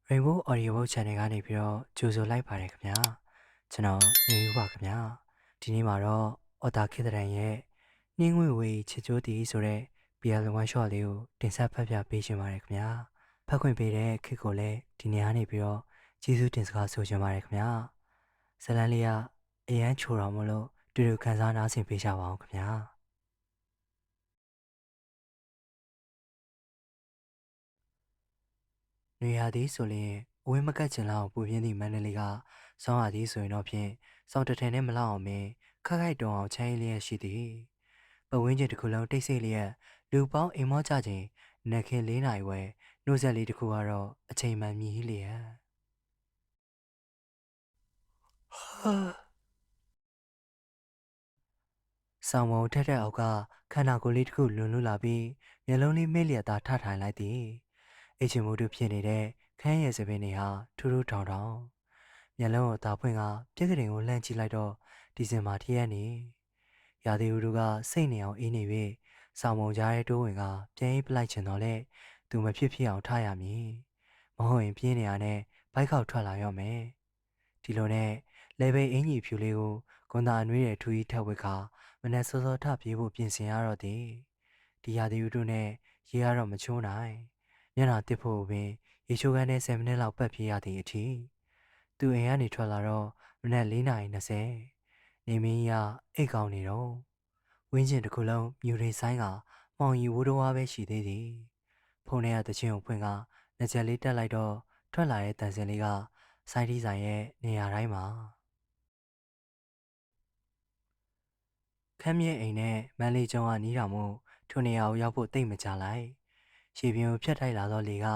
Rainbow Audio Channel ကနေပြီးတော့ကြိုဆိုလိုက်ပါတယ်ခင်ဗျာကျွန်တော်နေဦးပါခင်ဗျာဒီနေ့မှာတော့အော်တာခေတ္တရန်ရဲ့နှင်းငွေဝေးချစ်ချိုးတီဆိုတဲ့ BL one shot လေးကိုတင်ဆက်ဖတ်ပြပေးရှင်ပါတယ်ခင်ဗျာဖတ်ခွင့်ပေးတဲ့ခေတ်ကိုလည်းဒီနေ့ကနေပြီးတော့ကျေးဇူးတင်စကားဆိုရှင်ပါတယ်ခင်ဗျာဇလန်းလေးကအရန်ချိုတော်မလို့တူတူခန်းစားနားဆင်ပေးကြပါအောင်ခင်ဗျာနွေရာသီဆိုရင်အဝင်းမကတ်ချင်လောက်ပူပြင်းသည့်မန္တလေးကဆောင်းရာသီဆိုရင်တော့ဖြင့်စောင်းတထည်နဲ့မလောက်အောင်မင်းခက်ခိုက်တုံအောင်ချမ်းရည်လျက်ရှိသည်ပတ်ဝန်းကျင်တစ်ခုလုံးတိတ်ဆိတ်လျက်လူပေါင်းအိမ်မောကြခြင်းနက်ခင်း၄နာရီဝဲနှုတ်ဆက်လေးတစ်ခုကတော့အချိန်မှန်မြည်လျက်ဆောင်းမုံထက်ထက်အောက်ကခန္ဓာကိုယ်လေးတစ်ခုလွန်လွလာပြီးမျက်လုံးလေးမိတ်လျက်သာထထိုင်လိုက်သည်အိတ်ချင်မှုတို့ဖြစ်နေတဲ့ခန်းရဲ့စပင်းတွေဟာထူးထူးထောင်ထောင်မျက်လုံးကိုသာဖွင့်ကပြက်ကလေးကိုလှမ်းကြည့်လိုက်တော့ဒီဇင်ဘာတစ်ရက်နေ့ရာသီဥတုကစိတ်နေအောင်အေးနေ၍ဆောင်းမုံကြားရဲ့တိုးဝင်ကပြန်အိပ်ပလိုက်ချင်တော့လေသူမဖြစ်ဖြစ်အောင်ထားရမည်မဟုတ်ရင်ပြင်းနေရနဲ့ဘိုက်ခေါက်ထွက်လာရော့မယ်ဒီလိုနဲ့လေဘေးအင်ကြီးဖြူလေးကိုကွန်သာအနှွေးရဲ့ထူကြီးထက်ဝက်ခါမနဲ့စောစောထပြေးဖို့ပြင်ဆင်ရတော့သည်ဒီရာသီဥတုနဲ့ရေရတော့မချိုးနိုင်မျက်နှာတစ်ဖို့ပင်ရေချိုးခန်းနဲ့10မိနစ်လောက်ပတ်ပြေးရသည့်အထိသူအိမ်ကနေထွက်လာတော့မနက်4:20နေမင်းကြီးကအိတ်ကောင်းနေတော့ဝင်းကျင်တစ်ခုလုံးမြူတွေဆိုင်ကမှောင်ရီဝိုးတော်ဝါပဲရှိသေးသည်ဖုန်းထဲကတချင်းကိုဖွင့်ကနှစ်ချက်လေးတက်လိုက်တော့ထွက်လာတဲ့တန်စင်လေးကစိုင်းတီးဆိုင်ရဲ့နေရာတိုင်းမှာခမ်းမြဲအိမ်နဲ့မန်းလေးကျောင်းကနီးတော်မူထိုနေရာကိုရောက်ဖို့တိတ်မကြလိုက်ရှေပြင်းကိုဖြတ်ထိုက်လာသောလေက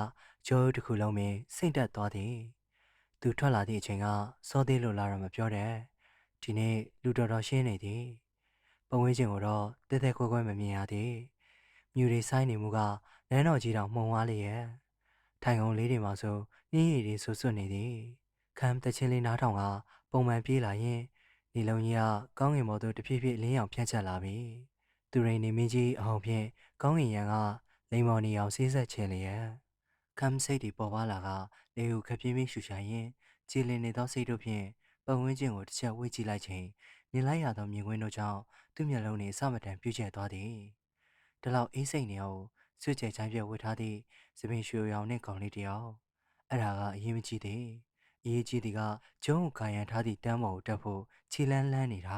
ကျိုးတစ်ခုလုံးပင်စိတ်တက်သွားသည်သူထွက်လာသည့်အချိန်ကစောသေးလို့လာတော့မပြောတဲ့ဒီနေ့လူတော်တော်ရှင်းနေသည်ပတ်ဝန်းကျင်ကိုတော့တဲတဲခွဲခွဲမမြင်ရသည်မြူတွေဆိုင်နေမှုကလမ်းတော်ကြီးတောင်မှုံဝါးလျက်ထိုင်ကုန်လေးတွေမှာဆိုနှင်းရည်တွေဆူဆွတ်နေသည်ခမ်းတချင်းလေးနားထောင်ကပုံမှန်ပြေးလာရင်နေလုံးကြီးကကောင်းကင်ဘော်သို့တဖြည်းဖြည်းလင်းအောင်ဖြန့်ချက်လာပြီသူရိန်နေမင်းကြီးအအောင်ဖြင့်ကောင်းကင်ရံကလိမ်မော်နေအောင်ဆေးဆက်ချင်လျက်ခမ်းစိတ်တွေပေါ်ပါလာကလေကိုခပြင်းပြင်းရှူရှာရင်ကြည်လင်နေသောစိတ်တို့ဖြင့်ပတ်ဝန်းကျင်ကိုတစ်ချက်ဝေ့ကြည့်လိုက်ချိန်မြင်လိုက်ရသောမြင်ကွင်းတို့ကြောင့်သူ့မျက်လုံးတွေအစမတန်ပြည့်ကျက်သွားသည်ဒီလောက်အေးစိတ်နေအောင်ဆွေ့ကျဲချိုင်းပြဝတ်ထားသည့်သပင်ရွှေရောင်နှင့်ကောင်လေးတယောက်အဲ့ဒါကအရေးမကြီးသေးအရေးကြီးသည်ကကျုံးကိုကာရန်ထားသည့်တန်းပေါ်ကိုတက်ဖို့ခြေလန်းလန်းနေတာ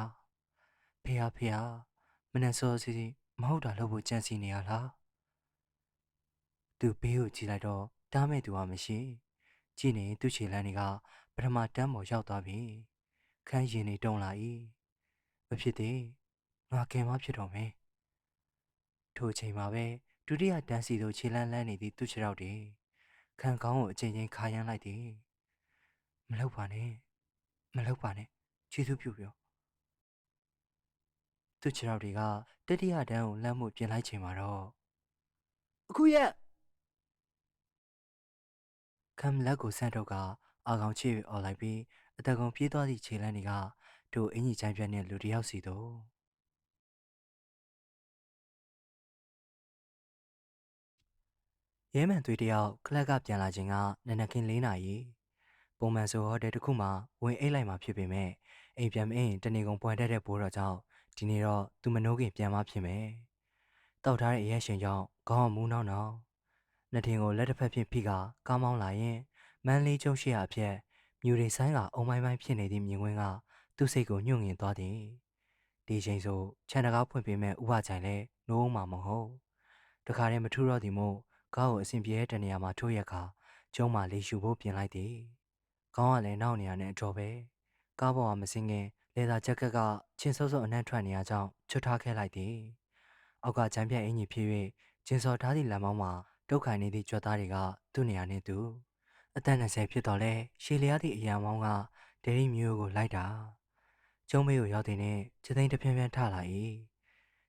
ဖေဟာဖေဟာမနှက်စောစီစီမဟုတ်တာလုပ်ဖို့ကြံစီနေရလားသူဘေးကိုကြည့်လိုက်တော့တားမဲ့သူကမရှိကြည့်နေသူ့ခြေလန်းတွေကပထမတန်းပေါ်ရောက်သွားပြီခန်းရင်တွေတုံလာ၏မဖြစ်သေးငါကင်မဖြစ်တော့မယ်ထိုအချိန်မှာပဲဒုတိယတန်းစီသို့ခြေလန်းလန်းနေသည့်သူ့ခြေထောက်တွေခန်းကောင်းကိုအချိန်ချင်းခါရမ်းလိုက်သည်မလုပ်ပါနဲ့မလုပ်ပါနဲ့ကျေးဇူးပြုပြောသူ့ခြေထောက်တွေကတတိယတန်းကိုလှမ်းမှုပြင်လိုက်ချိန်မှာတော့အခုရက်ခမ်းလက်ကိုဆန့်ထုတ်ကအာကောင်ချစ်အော်လိုက်ပြီးအတကုံပြေးသွားသည့်ခြေလန်းတွေကတို့အင်ကြီးချိုင်းပြတ်တဲ့လူတစ်ယောက်စီတော့ရဲမှန်သွေးတယောက်ခလက်ကပြန်လာခြင်းကနနခင်း၄နာရီပုံမှန်ဆိုဟိုတယ်တစ်ခုမှာဝင်အိတ်လိုက်မှာဖြစ်ပေမဲ့အိမ်ပြန်မအိမ်တနေကုန်ပွန်တက်တဲ့ဘိုးတော်ကြောင့်ဒီနေ့တော့သူမနှိုးခင်ပြန်မဖြစ်မယ်တောက်ထားတဲ့အရက်ရှင်ကြောင့်ခေါင်းအောင်မူးနှောင်းနှောင်းနှစ်ထင်ကိုလက်တစ်ဖက်ဖြင့်ဖိကကားမောင်းလာရင်မန်းလေးကျုံရှိရာအဖြစ်မြူတွေဆိုင်ကအုံမိုင်းမိုင်းဖြစ်နေသည့်မြင်ကွင်းကသူ့စိတ်ကိုညှို့ငင်သွားသည်ဒီချိန်ဆိုခြံတကားဖွင့်ပေးမဲ့ဥပချိုင်လဲနိုးမှမဟုတ်တခါတည်းမထူတော့သည်မို့ကားကိုအစဉ်ပြေတဲ့တနေရာမှာထိုးရက်ခါကျုံးမှလေးရှူဖို့ပြင်လိုက်သည်ခေါင်းကလည်းနောက်နေရနဲ့အတော်ပဲကားပေါ်ကမစင်းခင်လေသာဂျက်ကက်ကချင်းစောစောအနှံ့ထွက်နေရကြောင်းချွတ်ထားခဲ့လိုက်သည်အောက်ကချမ်းပြက်အင်ကြီးဖြစ်၍ကျင်းစော်ထားသည့်လမ်းမောင်းမှာတုတ်ခိုင်နေသည့်ကြွက်သားတွေကသူ့နေရာနှင့်သူအသက်20ဖြစ်တော်လဲရှည်လျားသည့်အရာမောင်းကဒဲရီမျိုးကိုလိုက်တာကျုံးမေးကိုရောက်တဲ့နှင့်ချက်သိန်းတစ်ပြင်းပြင်းထလာ၏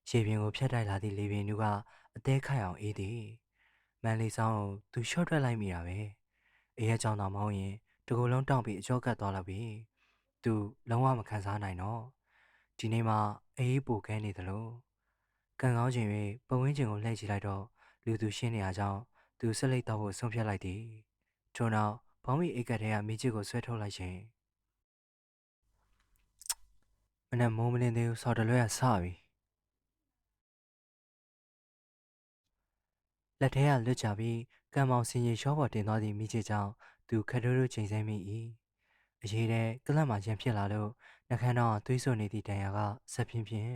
ရှေပြင်ကိုဖျက်တိုက်လာသည့်လေပင်နူကအသေးခိုက်အောင်အေးသည်မန်လေးဆောင်ကိုသူရှော့ထွက်လိုက်မိတာပဲအေးရကြောင်တော်မောင်းရင်တကူလုံးတောင့်ပြီးအကျောကတ်သွားလောက်ပြီသူလုံးဝမခံစားနိုင်တော့ဒီနေ့မှအေးပူခဲနေသလိုကန်ကောင်းချိန်၍ပဝင်းကျင်ကိုလှည့်ကြည့်လိုက်တော့လူသူရှင်းနေရကြောင်းသူဆက်လက်တော့ဖို့ဆုံးဖြတ်လိုက်သည်ထို့နောက် ဘောင်းမီအိတ်ကတ်ထဲကမိချစ်ကိုဆွဲထုတ်လိုက်ခြင်းမနဲ့မိုးမလင်းသေးဘူးဆော်တလွဲကစပြီလက်ထဲကလွတ်ချပြီးကံမောင်စင်ကြီးရှောပေါ်တင်သွားသည့်မိချစ်ကြောင့်သူခက်ထိုးထိုးချိန်ဆမိ၏အရေးတဲ့ကလပ်မှရန်ဖြစ်လာလို့နှခမ်းတော်သွေးစွနေသည့်တန်ရာကဆက်ဖြင်းဖြင်း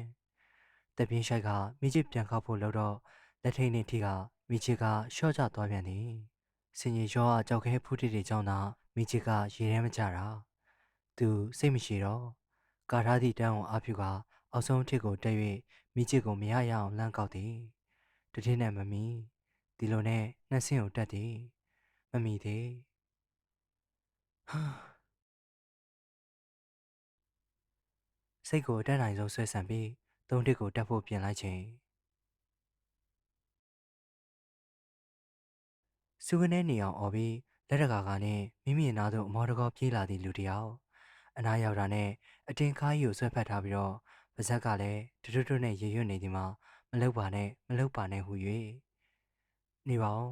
တပြင်းရှိုက်ကမိချစ်ပြန်ခောက်ဖို့လှုပ်တော့လက်ထိန်နှင့်ထိကမိချစ်ကရှော့ကျသွားပြန်သည်စင်ကြီးရှောကကြောက်ခဲဖူးတစ်တွေကြောင့်သာမိချစ်ကရေထဲမကျတာသူစိတ်မရှိတော့ကာထားသည့်တန်းကိုအားပြုကအောက်ဆုံးထစ်ကိုတက်၍မိချစ်ကိုမရရအောင်လှမ်းကောက်သည်တထင်းနဲ့မမီဒီလိုနဲ့နှက်ဆင်းကိုတက်သည်မမီသေးဟာစိတ်ကိုအတက်နိုင်ဆုံးဆွဲဆန့်ပြီးသုံးထစ်ကိုတက်ဖို့ပြင်လိုက်ခြင်းစုကနေနေအောင်အော်ပြီးလက်တကာကနဲ့မိမိနာသို့အမောတကောပြေးလာသည့်လူတစ်ယောက်အနားရောက်တာနဲ့အတင်းခါးကြီးကိုဆွဲဖက်ထားပြီးတော့ပါဇက်ကလည်းတွတ်တွတ်နဲ့ရေရွတ်နေသည်မှာမလုပ်ပါနဲ့မလုပ်ပါနဲ့ဟူ၍နေပါဦး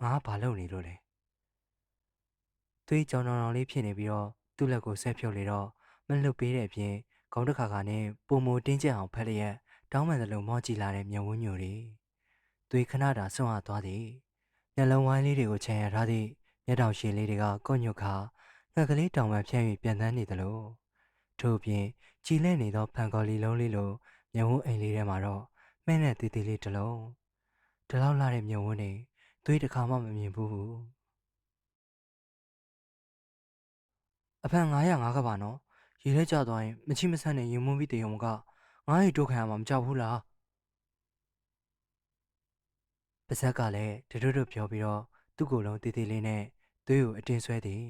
ငါကဘာလုပ်နေလို့လဲသွေးကြောင်တောင်လေးဖြစ်နေပြီးတော့သူ့လက်ကိုဆက်ဖြုတ်လေတော့မလွတ်ပေးတဲ့အပြင်ခေါင်းတစ်ခါကနဲ့ပုံမတင်းကျပ်အောင်ဖက်လျက်တောင်းပန်သလိုမော့ကြည့်လာတဲ့မျက်ဝန်းညိုတွေသွေးခဏတာဆွန့်အားသွားသည်မျက်လုံးဝိုင်းလေးတွေကိုခြံရထားသည့်မျက်တောင်ရှည်လေးတွေကကုတ်ညွတ်ခါငှက်ကလေးတောင်ပန်ဖြန့်၍ပြန်တန်းနေသလိုထို့အပြင်ကြည်လဲနေသောဖန်ကော်လီလုံးလေးလိုမျက်ဝန်းအိမ်လေးထဲမှာတော့မှဲ့နဲ့သေးသေးလေးတစ်လုံးဒီလောက်လာတဲ့မျက်ဝန်းတွေသွေးတစ်ခါမှမမြင်ဘူးအဖန်905ကပါနော်ရေထဲကျသွားရင်မချိမဆန့်နဲ့ရင်မွန်းပြီးတေုံကငါ့ရီတို့ခံရမှာမကြောက်ဘူးလားပါဇက်ကလည်းတွတ်တွတ်ပြောပြီးတော့သူ့ကိုယ်လုံးတေးသေးလေးနဲ့သွေးကိုအတင်းဆွဲသည်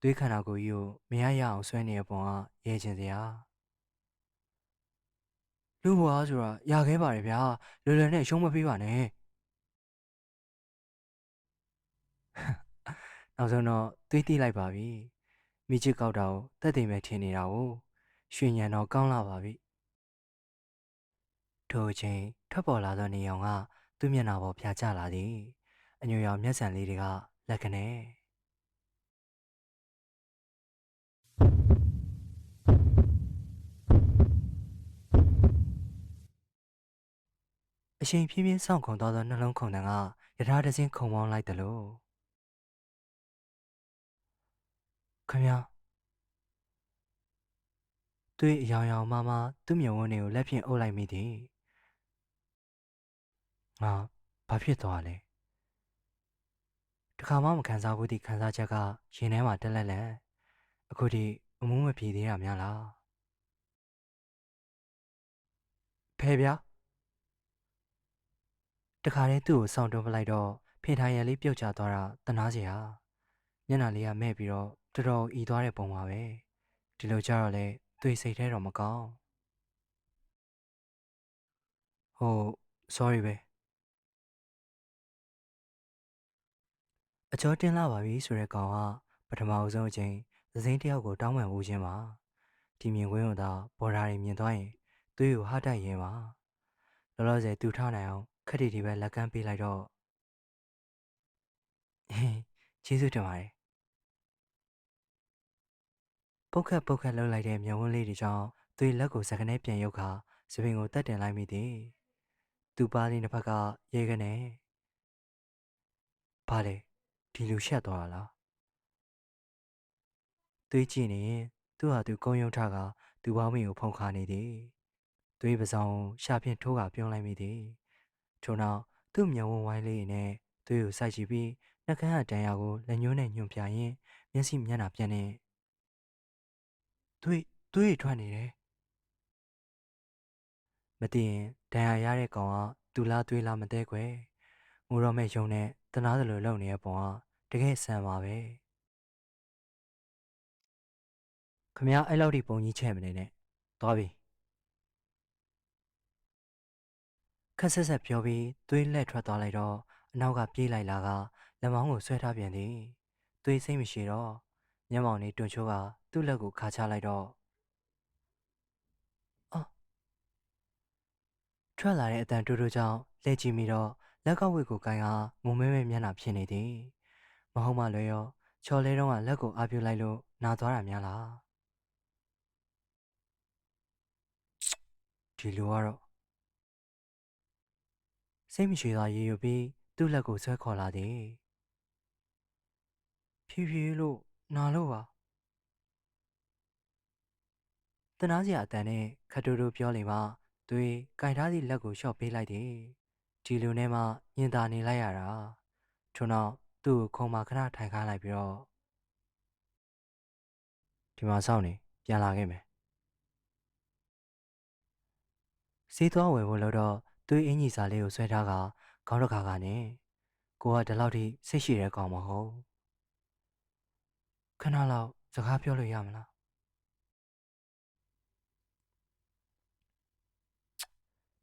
သွေးခန္ဓာကိုယ်ကြီးကိုမရရအောင်ဆွဲနေတဲ့ပုံကရဲချင်စရာလူဘွားဆိုတာရခဲပါတယ်ဗျာလွယ်လွယ်နဲ့ရှုံးမပေးပါနဲ့နောက်ဆုံးတော့သွေးတိလိုက်ပါပြီမိချစ်ကောက်တာကိုတက်သိမ်ပဲထင်နေတာကိုရွှေညံတော့ကောင်းလာပါပြီထိုအချိန်ထွက်ပေါ်လာသောနေရောင်ကသူ့မျက်နှာပေါ်ဖြာကျလာသည်အညိုရောင်မျက်စံလေးတွေကလက်ကနေအချိန်ဖြည်းဖြည်းဆောင်းခုန်သွားသောနှလုံးခုန်တန်ကယထာတစင်းခုန်ပေါင်းလိုက်သလိုခမသွေးအယောင်ယောင်မမသူ့မျက်ဝန်းတွေကိုလက်ဖြင့်အုပ်လိုက်မိသည်ငါဘာဖြစ်သွားလဲတခါမှမခံစားဘူးသည့်ခံစားချက်ကရင်ထဲမှာတက်လက်လက်အခုထိအမှုမပြေသေးတာများလားဖဲဗျာတခါတည်းသူ့ကိုစောင့်တွန်းပလိုက်တော့ဖင်ထိုင်ရန်လေးပြုတ်ကျသွားတာတနာစရာမျက်နှာလေးကမဲ့ပြီးတော့တော်တော်ဤသွားတဲ့ပုံပါပဲဒီလိုကြတော့လေသွေးစိတ်ထဲတော့မကောင်းဟုတ် sorry ပဲအကျော်တင်လာပါပြီဆိုတဲ့ကောင်ကပထမအဆုံးအချိန်သစိမ်းတယောက်ကိုတောင်းပန်ဦးခြင်းပါဒီမြင်ကွင်းကိုသာဘော်ဒါတွေမြင်သွားရင်သွေးကိုဟာတိုက်ရင်ပါလောလောဆယ်သူထနိုင်အောင်ခက်တီတီပဲလက်ကမ်းပေးလိုက်တော့ကျေးဇူးတင်ပါတယ်ပုတ်ခတ်ပုတ်ခတ်လှုပ်လိုက်တဲ့မျက်ဝန်းလေးတွေကြောင့်သွေးလက်ကိုစကနေပြန်ရုပ်ခါစပင်ကိုတက်တင်လိုက်မိသည်သူ့ပါးလေးတစ်ဖက်ကရဲကနေဘာလဲဒီလူရှက်သွားတာလားသွေးကြည့်နေရင်သူ့ဟာသူကုန်းယုံထကသူ့ပေါင်းမီကိုဖုန်ခါနေသည်သွေးပစောင်းရှာဖြင့်ထိုးကပြုံးလိုက်မိသည်ထို့နောက်သူ့မျက်ဝန်းဝိုင်းလေးနဲ့သွေးကိုစိုက်ကြည့်ပြီးနှကန်းအတန်ရာကိုလက်ညှိုးနဲ့ညွှန်ပြရင်းမျက်စိမျက်နှာပြန်နေသွေးထွက်နေတယ်မသိရင်ဒဏ်ရာရတဲ့ကောင်ကသူလားသွေးလားမသိခွဲငိုတော့မဲ့ယုံနဲ့တနာသလိုလုပ်နေတဲ့ပုံကတကယ်ဆန်ပါပဲခမအဲ့လောက်ထိပုံကြီးချဲ့မနေနဲ့သွားပြီခက်ဆက်ဆက်ပြောပြီးသွေးလက်ထွက်သွားလိုက်တော့အနောက်ကပြေးလိုက်လာကလက်မောင်းကိုဆွဲထားပြန်သည်သွေးစိတ်မရှိတော့မျက်မှောင်လေးတွန့်ချိုးကသူ့လက်ကိုခါချလိုက်တော့အော်ထွက်လာတဲ့အတန်တူတူကြောင့်လှည့်ကြည့်မိတော့လက်ကဝတ်ကိုကိုင်းကငုံမဲမဲမျက်နှာဖြစ်နေသည်မဟုတ်မှလွယ်ရော ချော်လဲတော့ကလက်ကိုအားပြုလိုက်လို့နာသွားတာများလားဒီလူကတော့စိတ်မရှိသာရေရွပြီးသူ့လက်ကိုဆွဲခေါ်လာသည်ဖြည်းဖြည်းလို့နာလို့ပါတနာစရာအတန်နဲ့ခတ်တူတူပြောလေမှသူကင်ထားသည့်လက်ကိုလျှော့ပေးလိုက်သည်ဒီလူနဲ့မှညင်သာနေလိုက်ရတာထို့နောက်သူ့ကိုခုံမှာခဏထိုင်ခိုင်းလိုက်ပြီးတော့ဒီမှာစောင့်နေပြန်လာခဲ့မယ်စေးသွားဝယ်ဖို့လို့တော့သူ့အင်ကြီးစာလေးကိုဆွဲထားကခေါင်းတစ်ခါနဲ့ကိုကဒီလောက်ထိစိတ်ရှိတဲ့ကောင်မဟုတ်ခဏလောက်စကားပြောလို့ရမလား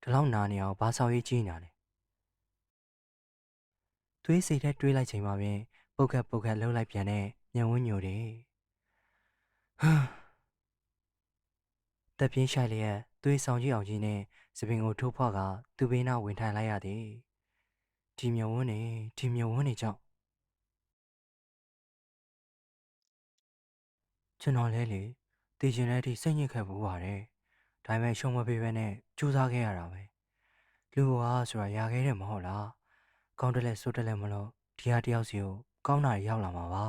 ဒီလောက်နာနေအောင်ဘာဆောင်ရေးကြီးနေတာလဲသွေးစိတ်ထဲတွေးလိုက်ချိန်မှာပင်ပုတ်ခတ်ပုတ်ခတ်လှုပ်လိုက်ပြန်တဲ့ညံဝန်းညိုတယ်ဟမ်တက်ပြင်းရှိုက်လျက်သွေးဆောင်ကြီးအောင်ကြီးနဲ့စပင်ကိုထိုးဖွားကသူ့ဘေးနားဝင်ထိုင်လိုက်ရသည်ဒီမြုံဝန်းနေကြောင့်ကျွန်တော်လဲလေတည်ကျင်တဲ့အထိစိတ်ညစ်ခဲ့ဘူးပါတယ်ဒါပေမဲ့ရှုံးမပေးဘဲနဲ့ကြိုးစားခဲ့ရတာပဲလူဘဝဆိုတာရခဲ့တယ်မဟုတ်လားကောင်းတယ်လဲဆိုးတယ်လဲမလို့ဒီဟာတယောက်စီကိုကောင်းတာရောက်လာမှာပါ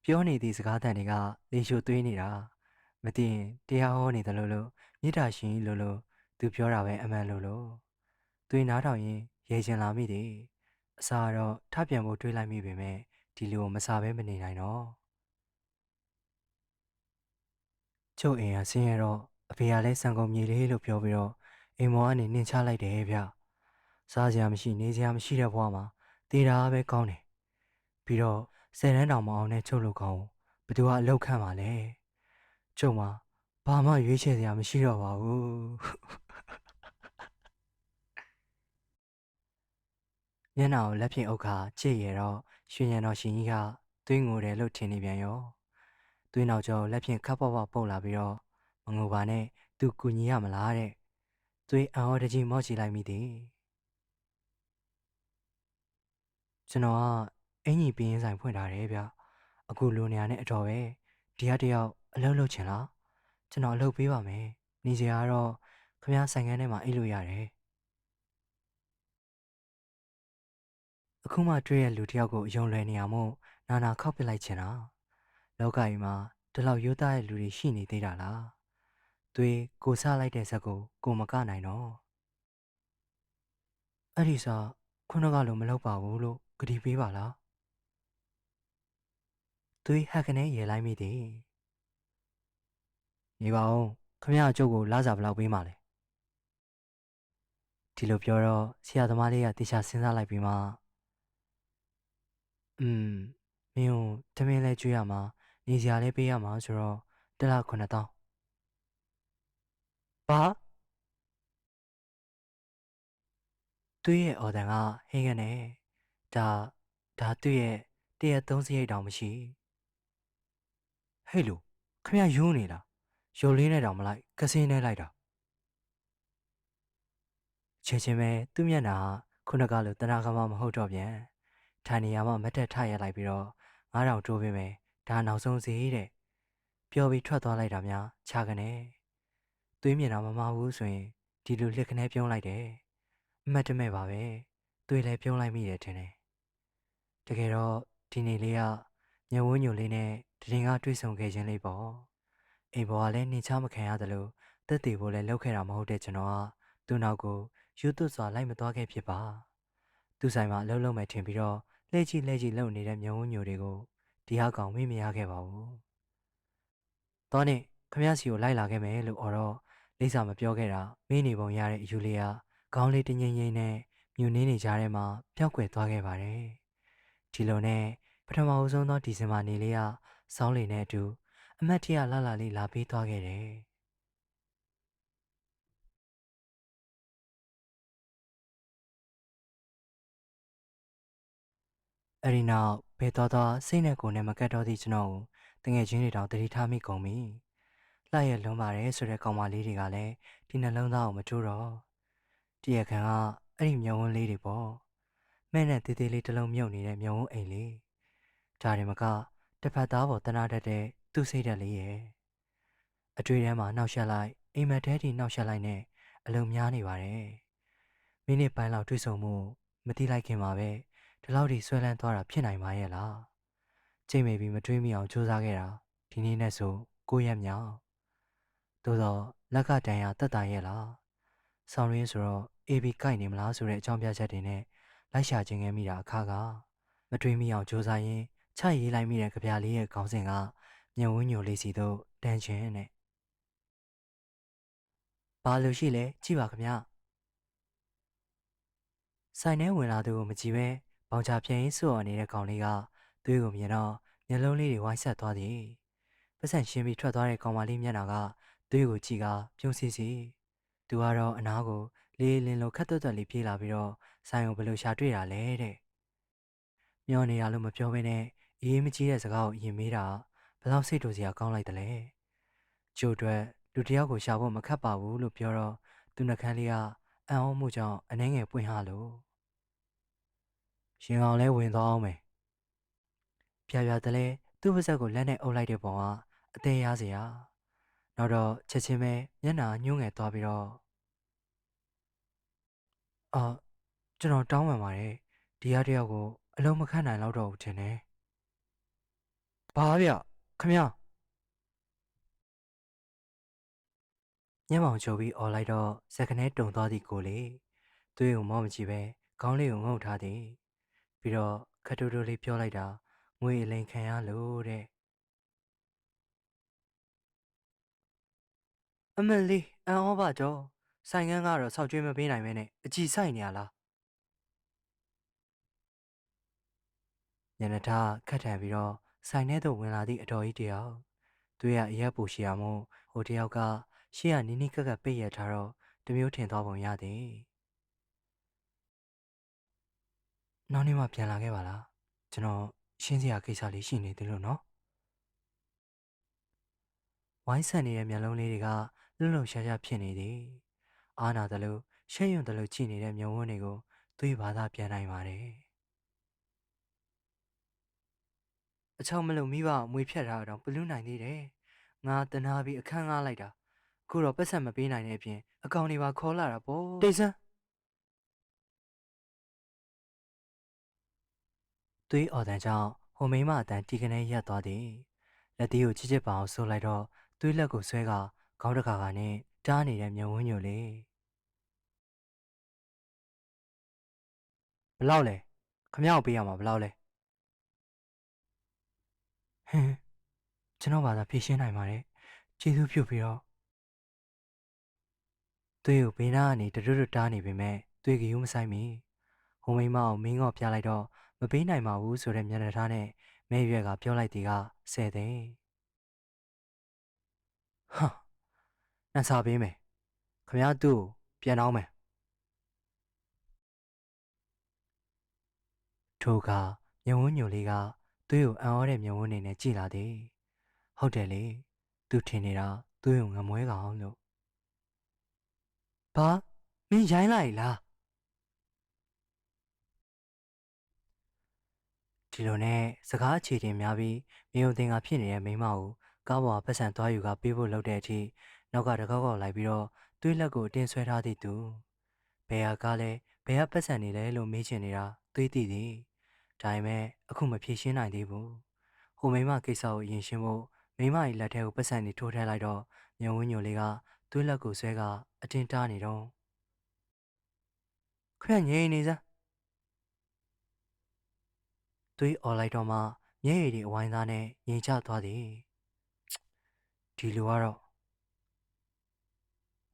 ပြောနေသည့်စကားတန်တွေကလေရှို့သွေးနေတာမသိရင်တရားဟောနေတယ်လို့မေတ္တာရှင်လို့သူပြောတာပဲအမှန်လို့သွေးနားထောင်ရင်ရေချင်လာမိသည်အစာတော့ထပြန်ဖို့တွေးလိုက်မိပေမဲ့ဒီလူကိုမစားဘဲမနေနိုင်တော့ကျုပ်အိမ်ကဆင်းရဲတော့အဖေကလည်းစံကုန်မြေလေးလို့ပြောပြီးတော့အိမ်မော်ကနေနှင်ချလိုက်တယ်ဗျစားစရာမရှိနေစရာမရှိတဲ့ဘဝမှာတေးတာပဲကောင်းတယ်ပြီးတော့10 တန်းတောင်မအောင်တဲ့ကျုပ်လူကောင်ဘသူကအလောက်ခံပါလဲကျုံမှာဘာမှရွေးချယ်စရာမရှိတော့ပါဘူးမျက်နှာကိုလက်ဖြင့်အုပ်ခါကြည့်ရတော့ရွှေရံတော်ရှင်ကြီးကသွေးငိုတယ်လို့ထင်နေပြန်ရောသွေးနောက်ကျောလက်ဖြင့်ခပ်ပေါက်ပေါက်ပုတ်လာပြီးတော့မငိုပါနဲ့သူကူညီရမလားတဲ့သွေးအံ့ဩတကြီးမော့ချီလိုက်မိသည်ကျွန်တော်ကအင်ကြီးပြင်းဆိုင်ဖွင့်ထားတယ်ဗျအခုလူနေရာနဲ့အတော်ပဲဒီကတယောက်အလုပ်လုပ်ချင်လားကျွန်တော်အလုပ်ပေးပါမယ်နေစရာကတော့ခမည်းဆိုင်ခန်းထဲမှာအိတ်လို့ရတယ်အခုမှတွေ့ရလူတယောက်ကိုအယုံလွယ်နေရမို့နာခောက်ပစ်လိုက်ချင်တာလောကကြီးမှာဒီလောက်ရိုးသားတဲ့လူတွေရှိနေသေးတာလားသွေးကိုဆလိုက်တဲ့ဇက်ကိုမကနိုင်တော့အဲ့ဒီစားခုနကလိုမလုပ်ပါဘူးလို့ကတိပေးပါလားသွေးဟက်ကနေရေလိုက်မိသည်နေပါဦးခမရအကျုပ်ကိုလာစားဘလောက်ပေးမှလဲဒီလိုပြောတော့ဆရာသမားလေးကတေချာစဉ်းစားလိုက်ပြီးမှမင်းကိုတမင်းလဲကျွေးရမှာနေစရာလဲပေးရမှာဆိုတော့တစ်လ9000ဘာသူ့ရဲ့အော်တန်ကဟင်းကနေဒါဒါသူ့ရဲ့တရက်3စရိတ်တောင်မရှိဟဲ့လူခမရယိုးနေလားရုပ်လေးနဲ့တောင်မလိုက်ကစင်းနဲ့လိုက်တာချင်းချင်းပဲသူ့မျက်နှာခုနကလိုတနာကမမဟုတ်တော့ပြန်ထိုင်နေရမှမတ်တက်ထရလိုက်ပြီးတော့9000တိုးပေးမယ်ဒါနောက်ဆုံးစီတဲ့ပြောပြီးထွက်သွားလိုက်တာများခြာကနေသွေးမြင်တာမမဘူးဆိုရင်ဒီလူလက်ခနဲပြုံးလိုက်တယ်အမှတ်တမဲ့ပါပဲသွေးလည်းပြုံးလိုက်မိတယ်ထင်တယ်တကယ်တော့ဒီနေ့လေးကညဝန်းညိုလေးနဲ့တရင်ကတွေ့ဆုံခဲ့ခြင်းလေးပေါ့အိမ်ပေါ်ကလည်းနှင်ချမခံရတယ်လို့တက်တည်ဖို့လည်းလုပ်ခဲ့တာမဟုတ်တဲ့ကျွန်တော်ကသူ့နောက်ကိုယူသွစွာလိုက်မသွားခဲ့ဖြစ်ပါသူ့ဆိုင်မှာအလုပ်လုပ်မယ်ထင်ပြီးတော့လှည့်ကြည့်လုပ်နေတဲ့ညဝန်းညိုတွေကိုဒီဟာကောင်မေ့မရခဲ့ပါဘူးတော့နဲ့ခမရစီကိုလိုက်လာခဲ့မယ်လို့အော်တော့လိမ့်စာမပြောခဲ့တာမေးနေပုံရတဲ့အယူလေးကခေါင်းလေးတငိမ့်ငိမ့်နဲ့မြူနေနေကြတဲ့မှာပျောက်ကွယ်သွားခဲ့ပါတယ်ဒီလိုနဲ့ပထမအဆုံးသောဒီဇင်ဘာနေ့လေးကစောင်းလီနဲ့အတူအမတ်တရလှလှလေးလာပေးသွားခဲ့တယ်အဲ့ဒီနောက်ဘယ်သွားစိတ်နဲ့ကိုယ်နဲ့မကတ်တော့သည့်ကျွန်တော်ကိုတငယ်ချင်းတွေတောင်တတိထားမိကုန်ပြီလှရဲ့လွန်ပါတယ်ဆိုတဲ့ကောင်မလေးတွေကလည်းဒီနှလုံးသားကိုမထိုးတော့တရခံကအဲ့ဒီမျက်ဝန်းလေးတွေပေါ့မဲ့နဲ့တေးသေးလေးတစ်လုံးမြုပ်နေတဲ့မျက်ဝန်းအိမ်လေး ဒါရင်မကတစ်ဖက်သားပေါ်တနာတတ်တဲ့သူ့စိတ်ဓာတ်လေးရဲ့အတွေ့ထဲမှာနှောက်ယှက်လိုက်အိမ်မက်ထဲထိနှောက်ယှက်လိုက်နဲ့အလုံးများနေပါတယ်မိနစ်ပိုင်းလောက်တွေ့ဆုံမှုမတိလိုက်ခင်မှာပဲဒီလောက်ထိဆွဲလန်းသွားတာဖြစ်နိုင်ပါရဲ့လားချိန်မိပြီးမတွေးမိအောင်ကြိုးစားခဲ့တာဒီနေ့နဲ့ဆို9 ရက်မြောက်သို့တော့လက်ကတန်ရတက်တာရဲ့လားဆောင်းရင်းဆိုတော့ AB ကိုက်နေမလားဆိုတဲ့အကြောင်းပြချက်တွေနဲ့လိုက်ရှာခြင်းခဲ့မိတာအခါကမတွေးမိအောင်ကြိုးစားရင်းချရေးလိုက်မိတဲ့ကြပြလေးရဲ့ခေါင်းစဉ်ကမျက်ဝန်းညိုလေးစီတို့တန်ချင်နဲ့ဘာလို့ရှိလဲကြည့်ပါခင်ဗျဆိုင်ထဲဝင်လာသူကိုမကြည့်ပဲဘောင်ချပြင်းစွော်နေတဲ့ကောင်လေးကသွေးကိုမြင်တော့မျက်လုံးလေးတွေဝိုင်းဆက်သွားသည်ပတ်စံရှင်းပြီးထွက်သွားတဲ့ကောင်မလေးမျက်နှာကသွေးကိုကြည့်ကပြုံးစီစီသူကတော့အနားကိုလေးလင်းလိုခက်သွက်သွက်လေးပြေးလာပြီးတော့ဆိုင်ကိုဘယ်လိုရှာတွေ့တာလဲတဲ့မျောနေတာလို့မပြောဘဲနဲ့အေးမကြီးတဲ့စကားကိုအရင်မေးတာဘယ်လောက်စိတ်တူစရာကောင်းလိုက်တယ်လဲကျို့အတွက်လူတစ်ယောက်ကိုရှာဖို့မခက်ပါဘူးလို့ပြောတော့သူနှကန်းလေးကအံ့ဩမှုကြောင့်အနှဲငယ်ပွင့်ဟလို့ရှင်အောင်လဲဝင်သွားအောင်မယ်ပြပြတလဲသူ့ပါဇက်ကိုလက်နဲ့အုပ်လိုက်တဲ့ပုံကအသေးရစရာနောက်တော့ချက်ချင်းပဲမျက်နှာညှိုးငယ်သွားပြီးတော့အော်ကျွန်တော်တောင်းပန်ပါတယ်ဒီရတယောက်ကိုအလုံးမခန့်နိုင်တော့ဘူးထင်တယ်ဘာဗျခမရမျက်မှောင်ချိုပြီးអော်လိုက်တော့စက်ကနေတုံသွားသည်ကိုလေသွေးကိုမောမကြည့်ပဲခေါင်းလေးကိုငုံထားသည်ပြီးတော့ခတ်တိုးတိုးလေးပြောလိုက်တာငွေအလိန်ခံရလို့တဲ့အမလေးအန်ဩပါတော့ဆိုင်ကန်းကတော့ဆောက်ကျွေးမပေးနိုင်မဲနဲ့အကြည်ဆိုင်နေရလားညနေသားခတ်ထန်ပြီးတော့ဆိုင်ထဲသို့ဝင်လာသည့်အတော်ကြီးတယောက်သူရအရက်ပူရှိရမို့ဟိုတယောက်ကရှေ့ကနီးနီးကပ်ကပ်ပိတ်ရထားတော့တမျိုးထင်သွားပုံရသည်နောက်နေ့မှပြန်လာခဲ့ပါလားကျွန်တော်ရှင်းစရာကိစ္စလေးရှိနေသေးလို့နော်ဝိုင်းဆန်နေတဲ့မျက်လုံးလေးတွေကလှုပ်လှုပ်ရှားရှားဖြစ်နေသည်အားနာတယ်လို့ရှဲ့ယွံတယ်လို့ကြည့်နေတဲ့မျက်ဝန်းတွေကိုသွေးဘာသာပြန်နိုင်ပါတယ်အချောင်မလုံမိဘအမွေဖြတ်ထားတော့ဘလူးနိုင်သေးတယ်ငါတနာပြီးအခန်းငားလိုက်တာအခုတော့ပတ်စံမပေးနိုင်တဲ့အပြင်အကောင်တွေပါခေါ်လာတာပေါ့တိတ်ဆန်းသွေးအော်တန်ကြောင့်ဟိုမိမအတန်တီကနေရက်သွားသည်လက်သေးကိုချစ်ချစ်ပါအောင်ဆိုလိုက်တော့သွေးလက်ကိုဆွဲကခေါင်းတကာကနဲ့တားနေတဲ့မျက်ဝန်းညိုလေးဘလောက်လဲခမ ्या ကိုပေးရမှာဘလောက်လဲဟင်းကျွန်တော်ဘာသာဖြေရှင်းနိုင်ပါတယ်ကျေးဇူးပြုပြီးတော့သွေးကိုဘေးနားကနေတရွတ်တားနေပေမဲ့သွေးကယူမဆိုင်မီဟိုမိမအောင်မင်းငေါ့ပြလိုက်တော့မပေးနိုင်ပါဘူးဆိုတဲ့မျက်နှာထားနဲ့မဲရွက်ကပြောလိုက်သည်ကဆယ်သိန်းဟာနှဆာပေးမယ်ခမ ्या သူ့ကိုပြန်အောင်မယ်ထိုအခါမျက်ဝန်းညိုလေးကသွေးကိုအံ့ဩတဲ့မျက်ဝန်းနေနဲ့ကြည်လာသည်ဟုတ်တယ်လေသူထင်နေတာသွေးကိုငမွဲကောင်လို့ဘာမင်းရိုင်းလိုက်လားဒီလိုနဲ့စကားအခြေတင်များပြီးမြေုံတင်ကဖြစ်နေတဲ့မိန်းမကိုကားပေါ်ပတ်စံသွားယူကပေးဖို့လုပ်တဲ့အထိနောက်ကတကောက်ကောက်လိုက်ပြီးတော့သွေးလက်ကိုအတင်းဆွဲထားသည့်သူဘယ်ဟာကလဲဘယ်ကပတ်စံနေလဲလို့မေးချင်နေတာသွေးတည်သည်ဒါပေမဲ့အခုမဖြေရှင်းနိုင်သေးဘူးဟိုမိန်းမကိစ္စကိုအရင်ရှင်းဖို့မိန်းမရဲ့လက်ထဲကိုပတ်စံနေထိုးထည့်လိုက်တော့မြုံဝင်းညိုလေးကသွေးလက်ကိုဆွဲကအတင်းတားနေတော့ခရငြိမ်နေစမ်းသွေးអော်လိုက်တော့မှမျက်ရည်တွေအဝိုင်းသားနဲ့ငြိမ်ချသွားသည်ဒီလိုကတော့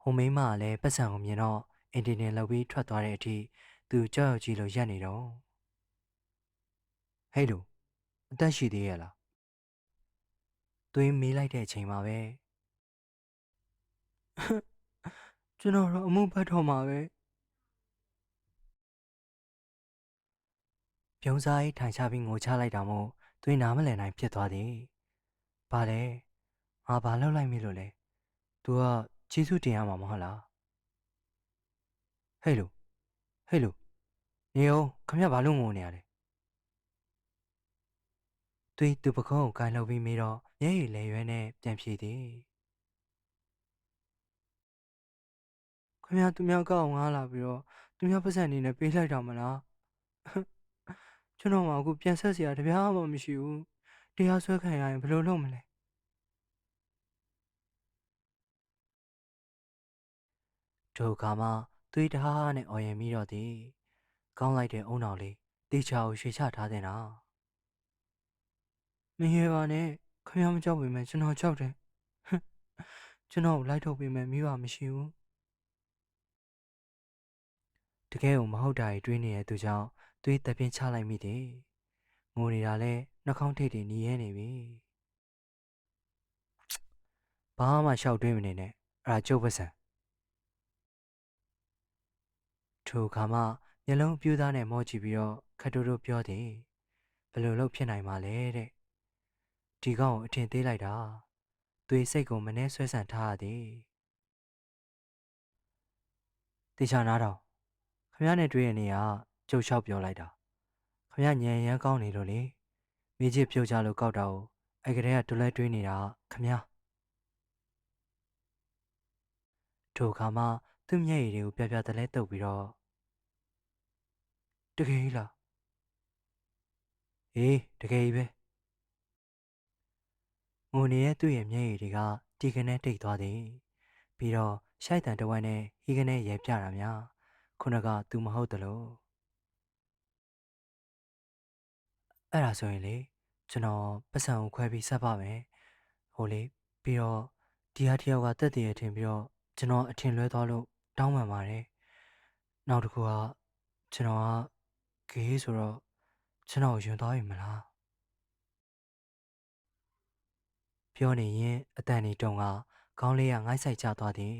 ဟိုမိန်းမကလည်းပတ်စံကိုမြင်တော့အင်တင်တင်လှုပ်ပြီးထွက်သွားတဲ့အထိသူကြောက်ရွံ့ကြီးလိုရက်နေတော့ဟဲ့လူအသက်ရှိသေးရဲ့လားသွေးမေးလိုက်တဲ့အချိန်မှာပဲကျွန်တော်တော့အမှုပတ်တော်မှာပဲပြုံးစားရေးထိုင်ချပြီးငိုချလိုက်တာမို့သွေးနားမလည်နိုင်ဖြစ်သွားသည်ဘာလဲငါဘာလှုပ်လိုက်မိလို့လဲသူကကျေးဇူးတင်ရမှာမဟုတ်လားဟဲ့လူဟဲ့လူနေအောင်ခမရဘာလို့ငိုနေရလဲ သွေးသူပကုံးကိုကိုင်လှုပ်ပြီးမိတော့မျက်ရည်လဲရွယ်နဲ့ပြန်ပြေးသည်ခင်ဗျာသူများကောက်အောင်ငားလာပြီးတော့သူများပတ်စံနေနဲ့ပေးလိုက်တာမလားကျွန်တော်မှအခုပြန်ဆက်စရာတပြားမှမရှိဘူးတရားစွဲခံရရင်ဘယ်လိုလုပ်မလဲထိုအခါမှသွေးတဟားနဲ့အော်ရင်မိတော့သည်ကောင်းလိုက်တဲ့အုံတော်လေးတေချာကိုရွှေချထားတဲ့နော်မရေပါနဲ့ခင်ဗျားမကြောက်ပေမဲ့ကျွန်တော်ကြောက်တယ်ကျွန်တော်ကိုလိုက်ထုတ်ပေးမယ်မိဘမရှိဘူးတကယ်ကိုမဟုတ်တာတွေတွေးနေတဲ့သူကြောင့်သွေးတပင်းချလိုက်မိတယ်ငိုနေတာလဲနှာခေါင်းထိပ်တွေหนีရဲနေပြီဘာမှရှောက်တွေးမနေနဲ့အဲ့ဒါကျုပ်ပစံထိုအခါမှမျက်လုံးပြူးသားနဲ့မော့ကြည့်ပြီးတော့ခတ်တိုးတိုးပြောသည်ဘယ်လိုလုပ်ဖြစ်နိုင်မှာလဲတဲ့ဒီကောင်ကိုအထင်သေးလိုက်တာသွေးစိတ်ကိုမနှဲဆွဲဆန့်ထားရသည်တေချာနားတော်ခမရနဲ့တွေ့ရနေရကျုပ်လျှောက်ပြောလိုက်တာခမရညံရမ်းကောင်းနေလို့လေမိချစ်ပြုတ်ကြလို့ကောက်တာကိုအဲ့ကလေးကဒုလဲတွေးနေတာခမရထိုအခါမှသူ့မျက်ရည်တွေကိုပြပြတလဲတုပ်ပြီးတော့တကယ်ကြီးလားအေးတကယ်ကြီးပဲငိုနေတဲ့သူ့ရဲ့မျက်ရည်တွေကတီကနေတိတ်သွားသည်ပြီးတော့ရှိုက်တန်တဝက်နဲ့ဟီကနေရဲပြတာများခုနကသူမဟုတ်တလို့အဲ့ဒါဆိုရင်လေကျွန်တော်ပတ်စံကိုခွဲပြီးဆက်ပါမယ်ဟိုလေပြီးတော့ဒီဟာတယောက်ကတက်တည်ရထင်ပြီးတော့ကျွန်တော်အထင်လွဲသွားလို့တောင်းပန်ပါတယ်နောက်တစ်ခုကကျွန်တော်ကဂေးဆိုတော့ကျွန်တော်ကိုယွန်းသွားပြီမလားပြောနေရင်အတန်နေတုံကခေါင်းလေးကငိုက်ဆိုင်ကျသွားသည်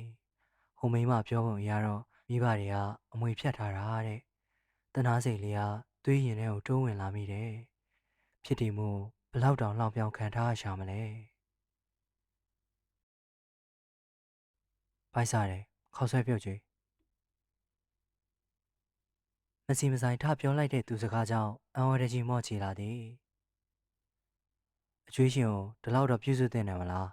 ဟိုမိမပြောပုံအရတော့မိဘတွေကအမွေဖြတ်ထားတာတဲ့တနာစိတ်လေးကသွေးရင်ထဲကိုတိုးဝင်လာမိတယ်ဖြစ်တည်မှုဘလောက်တောင်လှောင်ပြောင်ခံထားရရှာမလဲပိုက်စားတယ်ခေါက်ဆွဲပြုတ်ကြီးမစီမဆိုင်ထပြောလိုက်တဲ့သူစကားကြောင့်အံဝရကြီးမော့ချီလာသည်အကျွေးရှင်ကိုဒီလောက်တော့ပြုစုသင့်တယ်မလား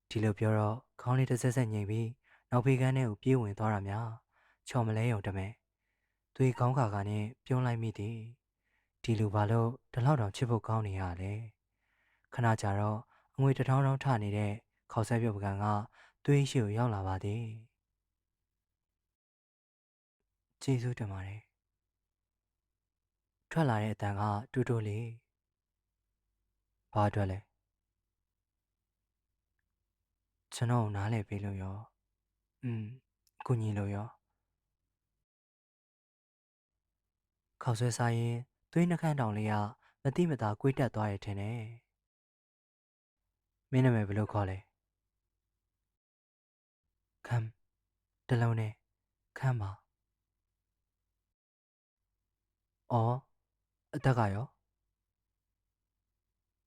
ဒီလိုပြောတော့ခေါင်းလေးတစ်ဆက်ဆက်ငိမ့်ပြီးနောက်ဖေးကန်းထဲကိုပြေးဝင်သွားတာများချော်မလဲယုံတမဲသွေးကောင်းခါကနဲ့ပြုံးလိုက်မိသည်ဒီလူဘာလို့ဒီလောက်တောင်ချစ်ဖို့ကောင်းနေရလဲခဏကြာတော့အငွေတစ်ထောင်းထောင်းထနေတဲ့ခေါက်ဆွဲပြုတ်ပကံကသွေးရှိကိုရောက်လာပါသည်ကျေးဇူးတင်ပါတယ်ထွက်လာတဲ့အတန်ကတူတူလေးဘာအတွက်လဲကျွန်တော်နားလည်ပေးလို့ရောကူညီလို့ရောခေါက်ဆွဲစားရင်သွေးနှခမ်းတောင်လေးကမတိမတာကွေးတက်သွားရထင်တယ်မင်းနာမည်ဘယ်လိုခေါ်လဲခမ်းတလုံးနဲ့ခမ်းပါအော်အသက်ကရော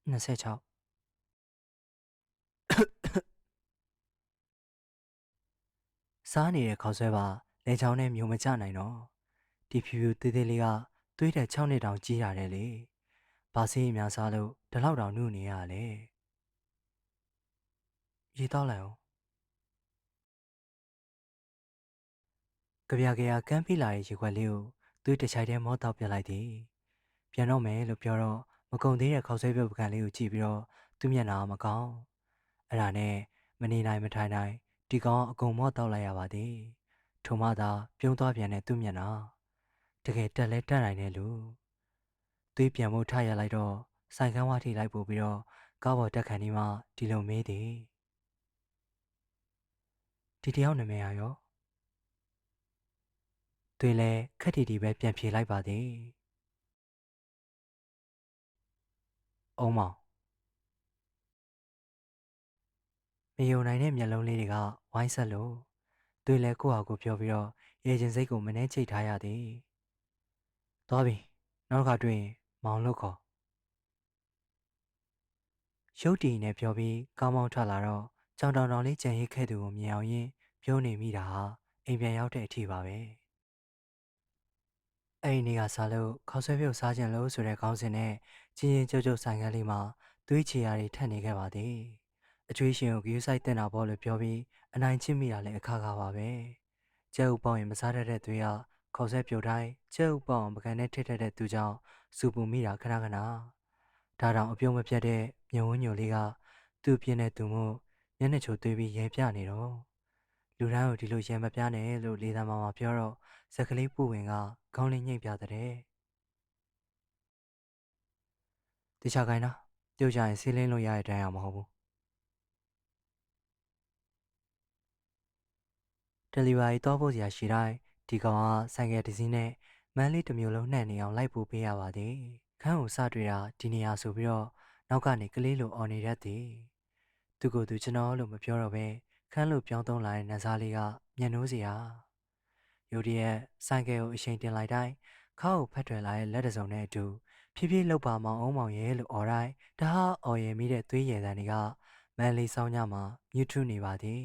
26စားနေတဲ့ခေါက်ဆွဲပါလေချောင်းနဲ့မျိုးမကျနိုင်တော့ဒီဖြူဖြူသေးသေးလေးကသွေးတက်6နှစ်တောင်ကြီးရတယ်လေဘာစည်းအများစားလို့ဒီလောက်တောင်နုနေရလဲရေတောက်လိုက်အောင်ကြပြကြကမ်းပြလာတဲ့ရေခွက်လေးကိုသွေးတစ်ချိုက်တည်းမောတောက်ပြလိုက်သည်ပြန်တော့မယ်လို့ပြောတော့မကုံသေးတဲ့ခေါက်ဆွဲပြုတ်ပကံလေးကိုကြည့်ပြီးတော့သူ့မျက်နှာမကောင်းအဲ့ဒါနဲ့မနေနိုင်မထိုင်နိုင်ဒီကောင်အကုန်မော့တောက်လိုက်ရပါသည်ထိုမှသာပြုံးသွားပြန်တဲ့သူ့မျက်နှာတကယ်တက်လဲတက်နိုင်တဲ့လူသွေးပြန်ဖို့ထရလိုက်တော့ဆိုင်ကန်းဝါထိလိုက်ပို့ပြီးတော့ကားပေါ်တက်ခံဒီမှဒီလိုမေးသည်ဒီတယောက်နာမည်ရောသွေးလဲခက်တီတီပဲပြန်ဖြေလိုက်ပါသည်အုံးမောင်မယုံနိုင်တဲ့မျက်လုံးလေးတွေကဝိုင်းဆက်လို့သွေးလဲကိုယ့်ဟာကိုပြောပြီးတော့ရေချင်းစိတ်ကိုမနှဲချိတ်ထားရသည်သွားပြီနောက်တစ်ခါတွေ့ရင်မောင်လို့ခေါ်ရုတ်တည်နဲ့ပြောပြီးကောင်းမောင်းထွက်လာတော့ကြောင်တောင်တောင်လေးကြံရိတ်ခဲ့သူကိုမြင်အောင်ရင်ပြုံးနေမိတာဟာအိမ်ပြန်ရောက်တဲ့အထိပါပဲ အဲ့ဒီနေ့ကစားလို့ခေါက်ဆွဲပြုတ်စားခြင်းလို့ဆိုတဲ့ခေါင်းစဉ်နဲ့ချင်းချင်းကြုတ်ကြုတ်ဆိုင်ကန်းလေးမှာသွေးချေရာတွေထက်နေခဲ့ပါသည်အချွေးရှင်ကိုဂယူးဆိုင်တင်တာပေါ့လို့ပြောပြီးအနိုင်ချစ်မိတာလည်းအခါခါပါပဲကျဲဥပေါင်းရင်မစားတတ်တဲ့သွေးကခေါက်ဆွဲပြုတ်တိုင်းကျဲဥပေါင်းပကံနဲ့ထစ်ထက်တဲ့သူကြောင့်စူပူမိတာခဏခဏဒါတောင်အပြုံးမပြတ်တဲ့မြုံဝန်းညိုလေးကသူ့ပြင်းတဲ့သူမို့မျက်နှာချိုသွေးပြီးရဲပြနေတော့လူတိုင်းကိုဒီလိုရဲမပြနဲ့လို့လေသာမာပြောတော့ဇက်ကလေးပူဝင်ကခေါင်းလေးညှိပ်ပြတဲ့တခြားကိုင်းလားပြုတ်ကြရင်ဆေးလင်းလို့ရတဲ့တိုင်အောင်မဟုတ်ဘူးတယ်လီဗာရီတောဖို့စရာရှိတိုင်းဒီကောင်ကဆိုင်ကယ်တစ်စီးနဲ့မန်းလေးတစ်မျိုးလုံးနှံ့နေအောင်လိုက်ပို့ပေးရပါသည်ခန်းကိုစတွေ့တာဒီနေရာဆိုပြီးတော့နောက်ကနေကလေးလိုအော်နေတတ်သည်သူကိုယ်သူကျွန်တော်လို့မပြောတော့ပဲခန်းလိုပြောင်းသုံးလာတဲ့နန်းစားလေးကမျက်နှိုးစရာယိုဒီရဲ့ဆိုင်ကယ်ကိုအချိန်တင်လိုက်တိုင်းခါ့ကိုဖတ်ထွယ်လာတဲ့လက်တစုံနဲ့အတူဖြည်းဖြည်းလှုပ်ပါမောင်အောင်မောင်ရဲ့လို့အော်တိုင်းဒါဟာအော်ရမိတဲ့သွေးရည်တန်းတွေကမန်းလေးဆောင်ညမှာမြူးထူးနေပါသည်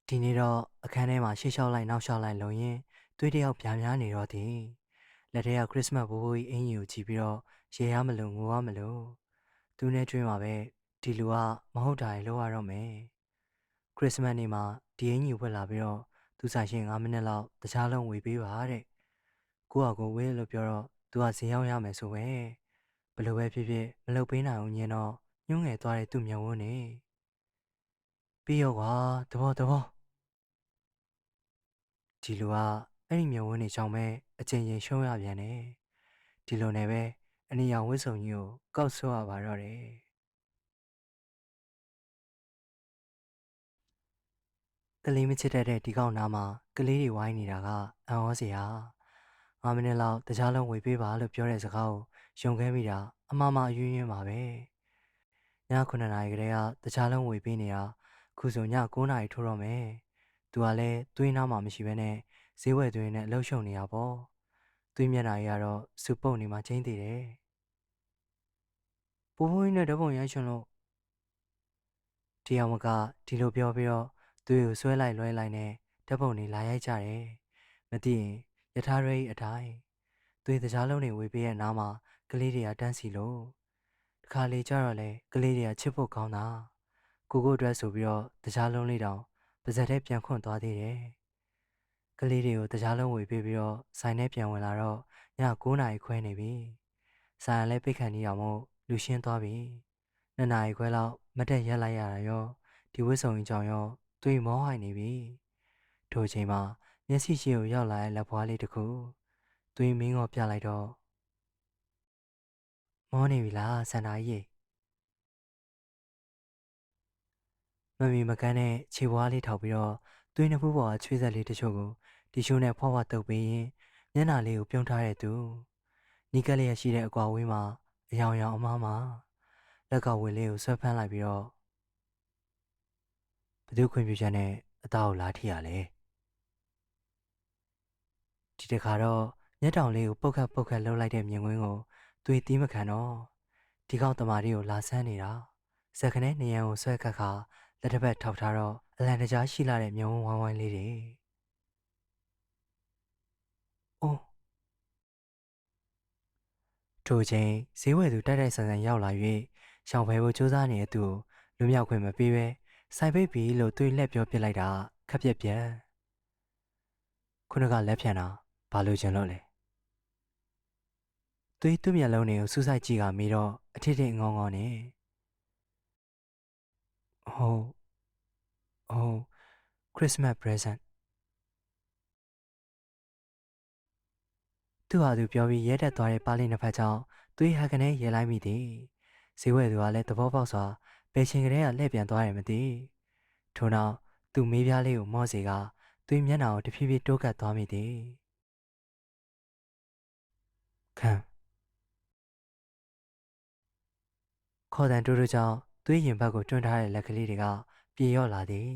ဒီနေ့တော့အခန်းထဲမှာရှေ့လျှောက်လိုက်နောက်လျှောက်လိုက်လုံရင်းသွေးတယောက်ပြားများနေတော့သည်လက်ထဲကခရစ်စမတ်ဘိုးဘိုးကြီးအင်ကြီးကိုကြည့်ပြီးတော့ရေရမလို့ငိုရမလို့သူနဲ့တွေ့မှာပဲဒီလူကမဟုတ်တာရေလို့ရတော့မယ်ခရစ်စမတ်နေ့မှာဒီအင်ကြီးဝတ်လာပြီးတော့သူဆိုင်ရှင်9မိနစ်လောက်တခြားလုံးဝေပေးပါတဲ့ကိုယ့်ဟာကိုယ်ဝေးလို့ပြောတော့သူကဈေးရောက်ရမယ်ဆိုပဲဘလို့ပဲဖြစ်ဖြစ်မလုပ်ပေးနိုင်အောင်ညင်တော့ညှိုးငယ်သွားတဲ့သူ့မျက်ဝန်းနဲ့ပြီးရောကွာသဘောဒီလူကအဲ့ဒီမျက်ဝန်းတွေကြောင့်ပဲအချိန်ချင်းရှုံးရပြန်တယ်ဒီလိုနဲ့ပဲအနီရောင်ဝတ်စုံကြီးကိုကောက်ဆွရပါတော့တယ်ကလေးမချစ်တတ်တဲ့ဒီကောင်နားမှာကလေးတွေဝိုင်းနေတာကအံ့ဩစရာ9မိနစ်လောက်တခြားလုံးဝေပေးပါလို့ပြောတဲ့စကားကိုယုံခဲ့မိတာအမှားမှားအယွင်းယွင်းပါပဲည9နာရီကလေးကတခြားလုံးဝေပေးနေတာခုဆိုည9နာရီထိုးတော့မယ်သူကလည်းသွေးနားမှာမရှိဘဲနဲ့ဈေးဝယ်သွင်းနဲ့အလှုပ်ရှုံနေတာပေါ့သွေးမျက်နှာကြီးကတော့စူပုတ်နေမှချင်းသေးတယ်ဘိုးဘိုးကြီးနဲ့ဓာတ်ပုံရိုက်ရှင်လို့ဒီအောင်မကဒီလိုပြောပြီးတော့သူ့ကိုဆွဲလိုက်လွှဲလိုက်နဲ့ဓာတ်ပုံတွေလာရိုက်ကြတယ်မသိရင်ယထာရဲကြီးအတိုင်းသွေးတကြားလုံးတွေဝေပေးရဲ့နားမှာကလေးတွေကတန်းစီလို့တခါလေကြတော့လေကလေးတွေကချစ်ဖို့ကောင်းတာကိုအတွက်ဆိုပြီးတော့တကြားလုံးလေးတောင်ပါဇက်ထဲပြန်ခွန့်သွားသေးတယ်ကလေးတွေကိုတကြားလုံးဝေပေးပြီးတော့ဆိုင်ထဲပြန်ဝင်လာတော့ည9နာရီခွဲနေပြီဆိုင်ကလည်းပိတ်ခန့်နေအောင်မို့လူရှင်းသွားပြီ2နာရီခွဲလောက်မတက်ရက်လိုက်ရတာရောဒီဝစ်စုံကြီးကြောင်ရောသွေးမောဟိုက်နေပြီထိုအချိန်မှာမျက်စိရှိကိုရောက်လာတဲ့လက်ဖွားလေးတစ်ခုသွေးမင်းကိုပြလိုက်တော့မောနေပြီလားစန္ဒာကြီးမမီမကန်းနဲ့ခြေပွားလေးထောက်ပြီးတော့သွေးနှစ်ဖူးပေါ်ကချွေးဆက်လေးတချို့ကိုတီရှူးနဲ့ဖွားဖွားတုပ်ပေးရင်မျက်နှာလေးကိုပြုံးထားတဲ့သူနီးကပ်လျက်ရှိတဲ့အကွာဝေးမှာအယောင်ယောင်အမားမှာလက်ကဝေလေးကိုဆွဲဖမ်းလိုက်ပြီးတော့ဘသူခွင့်ပြုချက်နဲ့အသားကိုလာထိရလဲဒီတခါတော့မျက်တောင်လေးကိုပုတ်ခတ်ပုတ်ခတ်လှုပ်လိုက်တဲ့မြင်ကွင်းကိုသွေးသီးမခံတော့ဒီကောင်တမာရီကိုလာဆန်းနေတာဇက်ခနဲ့နေရန်ကိုဆွဲခတ်ခါလက်တစ်ဖက်ထောက်ထားတော့အလံတကြားရှိလာတဲ့မြုံဝိုင်းဝိုင်းလေးတွေအိုးထိုချိန်ဈေးဝယ်သူတိုက်တိုက်ဆန်ဆန်ရောက်လာ၍ရှောင်ဖယ်ဖို့ကြိုးစားနေတဲ့သူကိုလူမြောက်ခွင့်မပေးပဲဆိုင်ပိတ်ပြီလို့သွေးလက်ပြောပစ်လိုက်တာခက်ပြက်ပြက်ခုနကလက်ဖြန်တာဘာလို့ကျင်လို့လဲသွေးသူ့မျက်လုံးတွေကိုစူးစိုက်ကြည့်ကမေးတော့အထစ်ထစ်ငေါငေါနဲ့ဟုတ်ဟုတ်ခရစ်စမတ်ပရက်ဇန့်သူ့ဟာသူပြောပြီးရဲတက်သွားတဲ့ပါလီနှစ်ဖက်ကြောင့်သွေးဟက်ကနေရဲလိုက်မိသည်ဈေးဝယ်သူကလည်းသဘောပေါက်စွာဘယ်ချိန်ကလေးကလှည့်ပြန်သွားတယ်မသိထို့နောက်သူ့မေးပြားလေးကိုမော့စေကသွေးမျက်နှာကိုတဖြည်းဖြည်းတိုးကပ်သွားမိသည်ခန့်ခေါ်တန်တိုးတိုးကြောင့်သွေးရင်ဘတ်ကိုတွန်းထားတဲ့လက်ကလေးတွေကပြေလျော့လာသည်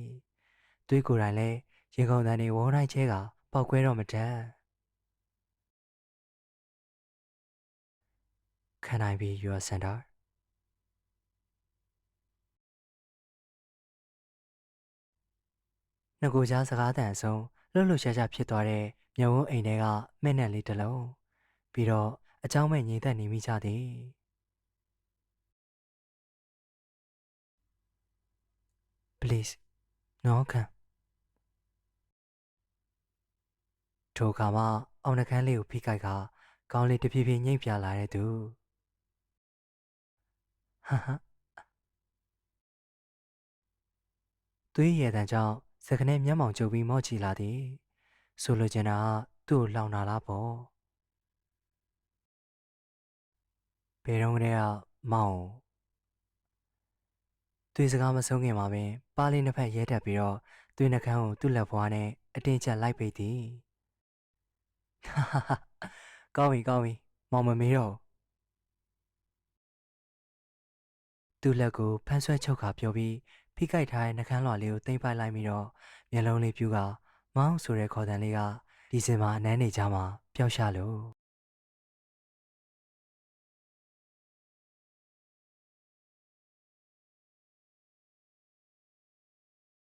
သွေးကိုယ်တိုင်လည်းရင်ကုန်တန်တွေဝုန်းတိုင်းချဲကပောက်ကွဲတော့မတတ်Can I be your center ငကိုကြားစကားတန်အဆုံးလှုပ်လှုပ်ရှားရှားဖြစ်သွားတဲ့မြုံဝန်းအိမ်ထဲကမှဲ့နှံလေးတစ်လုံးပြီးတော့အเจ้าမဲ့ငြိမ်သက်နေမိကြသည် please နော်ခံထိုအခါမှအောင်နှကန်းလေးကိုဖိကိုက်ကခေါင်းလေးတဖြည်းဖြည်းညှိမ့်ပြလာတဲ့သူဟဟသွေးရည်တန်ကြောင့်စကနဲ့မျက်မှောင်ကျုပ်ပြီးမော့ချီလာသည်ဆိုလိုချင်တာကသူ့ကိုလှောင်တာလားပေါ့ဘယ်တော့ကတည်းကမောင်သွေးစကားမဆုံးခင်မှာပင်ပါးလေးနှစ်ဖက်ရဲတက်ပြီးတော့သွေးနှကန်းကိုသူ့လက်ဘွားနဲ့အတင်းကျပ်လိုက်ပိတ်သည်ဟာဟာဟာကောင်းပြီကောင်းပြီမောင်မမေးတော့သူ့လက်ကိုဖမ်းဆွဲချုပ်ခါပြောပြီးဖိကိုက်ထားတဲ့နှကန်းလွှာလေးကိုသိမ့်ပိုက်လိုက်ပြီးတော့မျက်လုံးလေးပြူကမောင်းဆိုတဲ့ခေါ်တံလေးကဒီစင်မှာအနမ်းနေကြမှာပျောက်ရှာလို့